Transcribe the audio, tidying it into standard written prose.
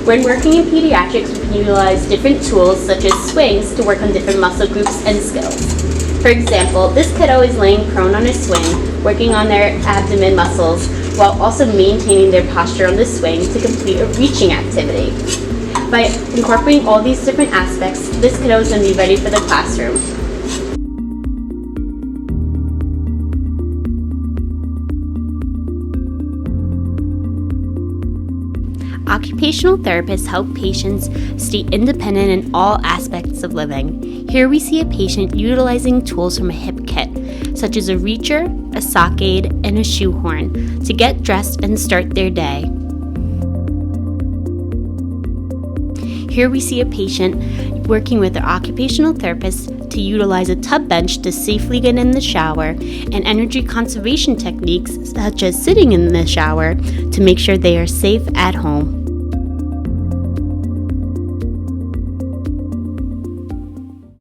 When working in pediatrics, we can utilize different tools such as swings to work on different muscle groups and skills. For example, this kiddo is laying prone on a swing, working on their abdomen muscles, while also maintaining their posture on the swing to complete a reaching activity. By incorporating all these different aspects, this kiddo is going to be ready for the classroom. Occupational therapists help patients stay independent in all aspects of living. Here we see a patient utilizing tools from a hip kit, such as a reacher, a sock aid, and a shoehorn, to get dressed and start their day. Here we see a patient working with their occupational therapist to utilize a tub bench to safely get in the shower, and energy conservation techniques such as sitting in the shower to make sure they are safe at home.